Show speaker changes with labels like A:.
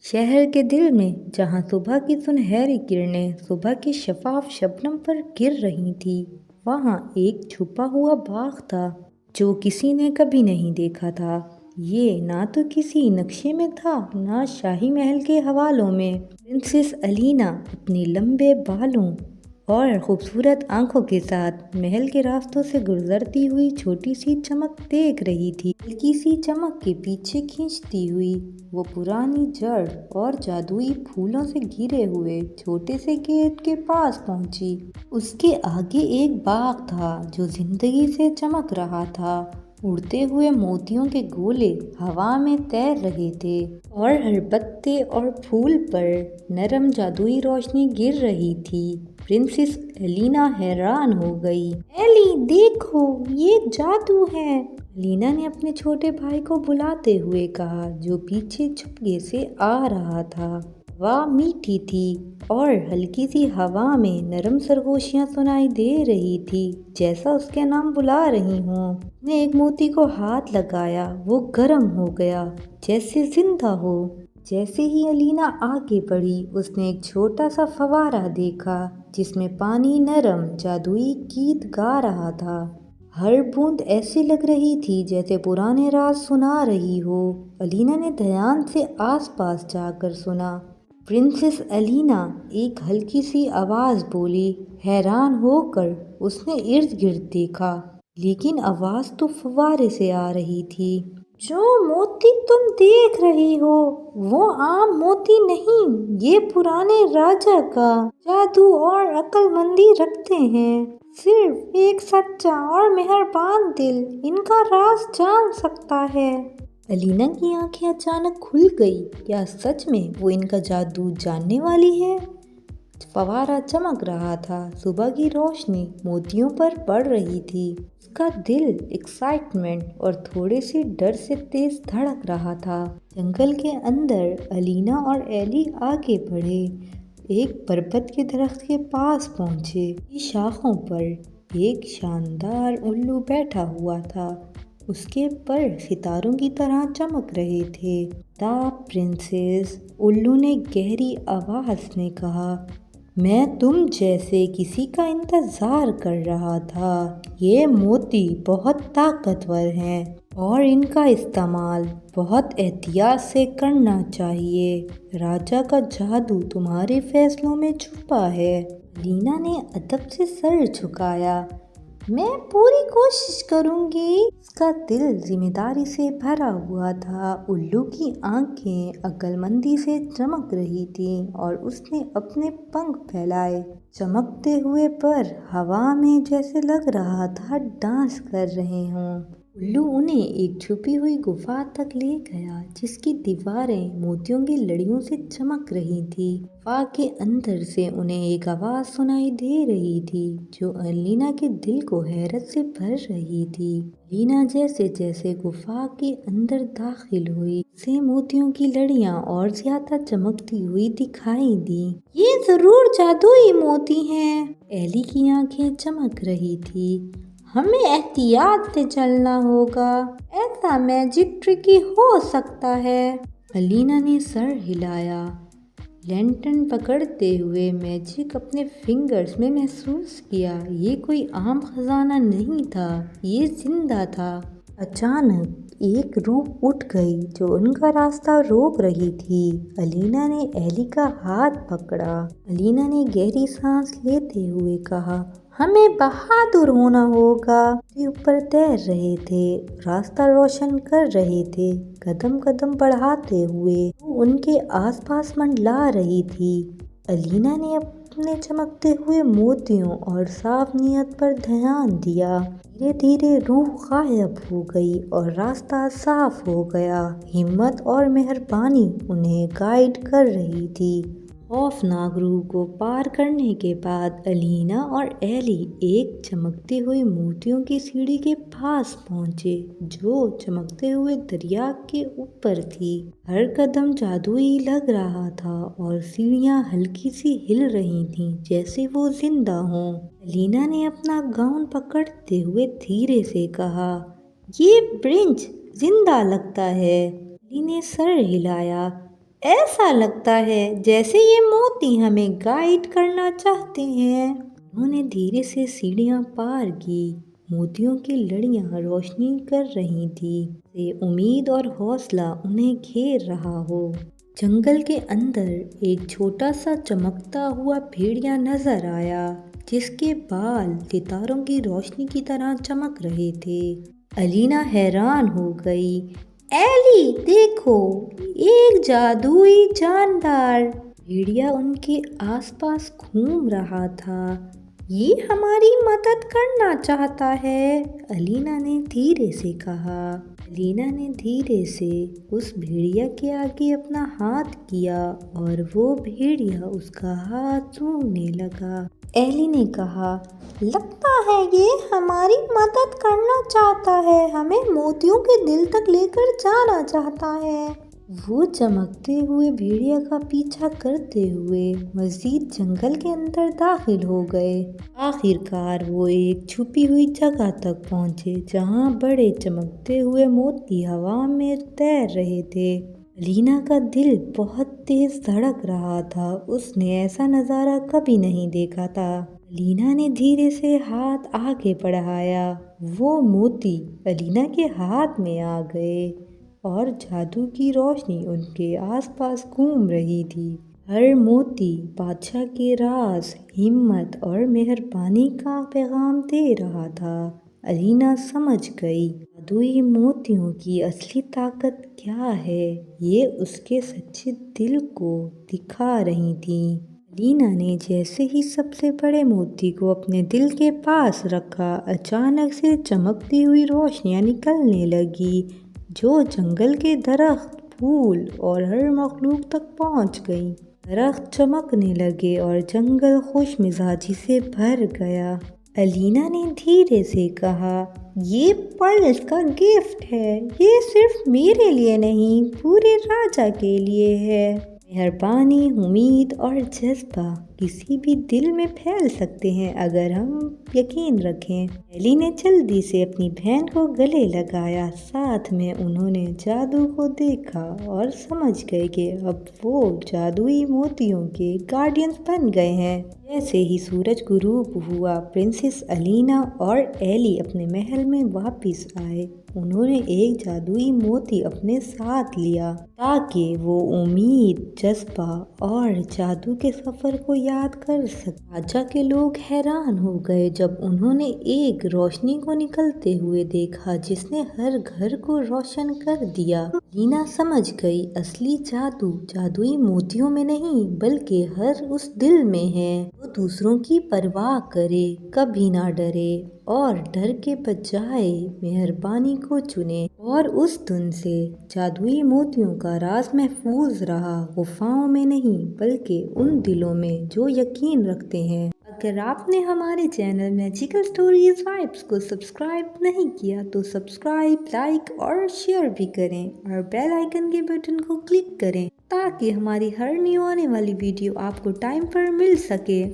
A: شہر کے دل میں جہاں صبح کی سنہری کرنیں صبح کے شفاف شبنم پر گر رہی تھی، وہاں ایک چھپا ہوا باغ تھا جو کسی نے کبھی نہیں دیکھا تھا۔ یہ نہ تو کسی نقشے میں تھا، نہ شاہی محل کے حوالوں میں۔ پرنسس الینا اپنے لمبے بالوں اور خوبصورت آنکھوں کے ساتھ محل کے راستوں سے گزرتی ہوئی چھوٹی سی چمک دیکھ رہی تھی۔ ہلکی سی چمک کے پیچھے کھینچتی ہوئی وہ پرانی جڑ اور جادوئی پھولوں سے گھرے ہوئے چھوٹے سے گیٹ کے پاس پہنچی۔ اس کے آگے ایک باغ تھا جو زندگی سے چمک رہا تھا۔ اڑتے ہوئے موتیوں کے گولے ہوا میں تیر رہے تھے اور ہر پتے اور پھول پر نرم جادوئی روشنی گر رہی تھی۔ پرنسس الینا حیران ہو گئی۔ ایلی دیکھو، یہ جادو ہے، الینا نے اپنے چھوٹے بھائی کو بلاتے ہوئے کہا جو پیچھے چھپکے سے آ رہا تھا۔ ہوا میٹھی تھی اور ہلکی سی ہوا میں نرم سرگوشیاں سنائی دے رہی تھی، جیسا اس کے نام بلا رہی ہوں۔ اس نے ایک موتی کو ہاتھ لگایا، وہ گرم ہو گیا جیسے زندہ ہو۔ جیسے ہی الینا آگے بڑھی، اس نے ایک چھوٹا سا فوارہ دیکھا جس میں پانی نرم جادوئی گیت گا رہا تھا۔ ہر بوند ایسی لگ رہی تھی جیسے پرانے راز سنا رہی ہو۔ الینا نے دھیان سے آس پاس جا کر سنا۔ پرنسس الینا، ایک ہلکی سی آواز بولی۔ حیران ہو کر اس نے ارد گرد دیکھا، لیکن آواز تو فوارے سے آ رہی تھی۔ جو موتی تم دیکھ رہی ہو وہ عام موتی نہیں، یہ پرانے راجا کا جادو اور عقل مندی رکھتے ہیں۔ صرف ایک سچا اور مہربان دل ان کا راز جان سکتا ہے۔ الینا کی آنکھیں اچانک کھل گئی۔ کیا سچ میں وہ ان کا جادو جاننے والی ہے؟ فوارہ چمک رہا تھا، صبح کی روشنی موتیوں پر پڑ رہی تھی۔ اس کا دل ایکسائٹمنٹ اور تھوڑے سے ڈر سے تیز دھڑک رہا تھا۔ جنگل کے اندر الینا اور ایلی آگے بڑھے، ایک بربط کے درخت کے پاس پہنچے۔ اس کی شاخوں پر ایک شاندار الو بیٹھا ہوا تھا، اس کے پر ستاروں کی طرح چمک رہے تھے۔ "دا پرنسس", الو نے گہری آواز میں کہا، "میں تم جیسے کسی کا انتظار کر رہا تھا۔ یہ موتی بہت طاقتور ہیں اور ان کا استعمال بہت احتیاط سے کرنا چاہیے۔ راجا کا جادو تمہارے فیصلوں میں چھپا ہے۔ الینا نے ادب سے سر جھکایا۔ میں پوری کوشش کروں گی۔ اس کا دل ذمہ داری سے بھرا ہوا تھا۔ الو کی آنکھیں عقل مندی سے چمک رہی تھیں اور اس نے اپنے پنکھ پھیلائے۔ چمکتے ہوئے پر ہوا میں جیسے لگ رہا تھا ڈانس کر رہے ہوں۔ الو انہیں ایک چھپی ہوئی غار تک لے گیا جس کی دیواریں موتیوں کی لڑیوں سے چمک رہی تھیں۔ غار کے اندر سے انہیں ایک آواز سنائی دے رہی تھی جو الینا کے دل کو حیرت سے بھر رہی تھی۔ الینا جیسے جیسے غار کے اندر داخل ہوئی، اسے موتیوں کی لڑیاں اور زیادہ چمکتی ہوئی دکھائی دیں۔ یہ ضرور جادوئی موتی ہیں، ایلی کی آنکھیں چمک رہی تھیں۔ ہمیں احتیاط سے چلنا ہوگا، ایسا میجک ٹرکی ہو سکتا ہے۔ الینا نے سر ہلایا۔ لینٹرن پکڑتے ہوئے میجک اپنے فنگرز میں محسوس کیا۔ یہ کوئی عام خزانہ نہیں تھا، یہ زندہ تھا۔ اچانک ایک روح اٹھ گئی جو ان کا راستہ روک رہی تھی۔ الینا نے ایلی کا ہاتھ پکڑا۔ الینا نے گہری سانس لیتے ہوئے کہا، ہمیں بہادر ہونا ہوگا۔ موتی اوپر تیر رہے تھے، راستہ روشن کر رہے تھے۔ قدم قدم بڑھاتے ہوئے وہ ان کے آس پاس منڈلا رہی تھی۔ الینا نے اپنے چمکتے ہوئے موتیوں اور صاف نیت پر دھیان دیا۔ دھیرے دھیرے روح غائب ہو گئی اور راستہ صاف ہو گیا۔ ہمت اور مہربانی انہیں گائیڈ کر رہی تھی۔ خوفناک روح کو پار کرنے کے بعد الینا اور ایلی ایک چمکتی ہوئی موتیوں کی سیڑھی کے پاس پہنچے جو چمکتے ہوئے دریا کے اوپر تھی۔ ہر قدم جادوئی لگ رہا تھا اور سیڑھیاں ہلکی سی ہل رہی تھیں جیسے وہ زندہ ہوں۔ الینا نے اپنا گاؤن پکڑتے ہوئے دھیرے سے کہا، یہ برنچ زندہ لگتا ہے۔ ایلی نے سر ہلایا۔ ایسا لگتا ہے جیسے یہ موتی ہمیں گائیڈ کرنا چاہتے ہیں۔ انہوں نے دھیرے سے سیڑھیاں پار کی۔ موتیوں کی لڑیاں روشنی کر رہی تھی جیسے امید اور حوصلہ انہیں گھیر رہا ہو۔ جنگل کے اندر ایک چھوٹا سا چمکتا ہوا بھیڑیا نظر آیا جس کے بال ستاروں کی روشنی کی طرح چمک رہے تھے۔ الینا حیران ہو گئی۔ ایلی دیکھو، ایک جادوئی جاندار! بھیڑیا ان کے آس پاس گھوم رہا تھا۔ یہ ہماری مدد کرنا چاہتا ہے، الینا نے دھیرے سے کہا۔ الینا نے دھیرے سے اس بھیڑیا کے آگے اپنا ہاتھ کیا اور وہ بھیڑیا اس کا ہاتھ سونگھنے لگا۔ ایلی نے کہا، لگتا ہے یہ ہماری مدد کرنا چاہتا ہے، ہمیں موتیوں کے دل تک لے کر جانا چاہتا ہے۔ وہ چمکتے ہوئے بھیڑیا کا پیچھا کرتے ہوئے مزید جنگل کے اندر داخل ہو گئے۔ آخر کار وہ ایک چھپی ہوئی جگہ تک پہنچے جہاں بڑے چمکتے ہوئے موتی ہوا میں تیر رہے تھے۔ الینا کا دل بہت تیز دھڑک رہا تھا، اس نے ایسا نظارہ کبھی نہیں دیکھا تھا۔ الینا نے دھیرے سے ہاتھ آگے بڑھایا۔ وہ موتی الینا کے ہاتھ میں آ گئے اور جادو کی روشنی ان کے آس پاس گھوم رہی تھی۔ ہر موتی بادشاہ کے راز، ہمت اور مہربانی کا پیغام دے رہا تھا۔ الینا سمجھ گئی جادوئی موتیوں کی اصلی طاقت کیا ہے، یہ اس کے سچے دل کو دکھا رہی تھیں۔ الینا نے جیسے ہی سب سے بڑے موتی کو اپنے دل کے پاس رکھا، اچانک سے چمکتی ہوئی روشنیاں نکلنے لگی جو جنگل کے درخت، پھول اور ہر مخلوق تک پہنچ گئیں۔ درخت چمکنے لگے اور جنگل خوش مزاجی سے بھر گیا۔ الینا نے دھیرے سے کہا، یہ پرلز کا گفٹ ہے، یہ صرف میرے لیے نہیں، پورے راجا کے لیے ہے۔ مہربانی، امید اور جذبہ کسی بھی دل میں پھیل سکتے ہیں اگر ہم یقین رکھیں۔ ایلی نے جلدی سے اپنی بہن کو گلے لگایا، ساتھ میں انہوں نے جادو کو دیکھا اور سمجھ گئے کہ اب وہ جادوئی موتیوں کے گارڈینز بن گئے ہیں۔ جیسے ہی سورج غروب ہوا، پرنسس الینا اور ایلی اپنے محل میں واپس آئے۔ انہوں نے ایک جادوئی موتی اپنے ساتھ لیا تاکہ وہ امید، جذبہ اور جادو کے سفر کو یاد کر سکیں۔ راجا کے لوگ حیران ہو گئے جب انہوں نے ایک روشنی کو نکلتے ہوئے دیکھا جس نے ہر گھر کو روشن کر دیا۔ الینا سمجھ گئی اصلی جادو جادوئی موتیوں میں نہیں بلکہ ہر اس دل میں ہے جو دوسروں کی پرواہ کرے، کبھی نہ ڈرے اور ڈر کے بجائے مہربانی کو چنے۔ اور اس دن سے جادوئی موتیوں کا راز محفوظ رہا، غفاؤں میں نہیں بلکہ ان دلوں میں جو یقین رکھتے ہیں۔ اگر آپ نے ہمارے چینل میجیکل اسٹوریز وائبس کو سبسکرائب نہیں کیا تو سبسکرائب، لائک اور شیئر بھی کریں اور بیل آئیکن کے بٹن کو کلک کریں تاکہ ہماری ہر نیو آنے والی ویڈیو آپ کو ٹائم پر مل سکے۔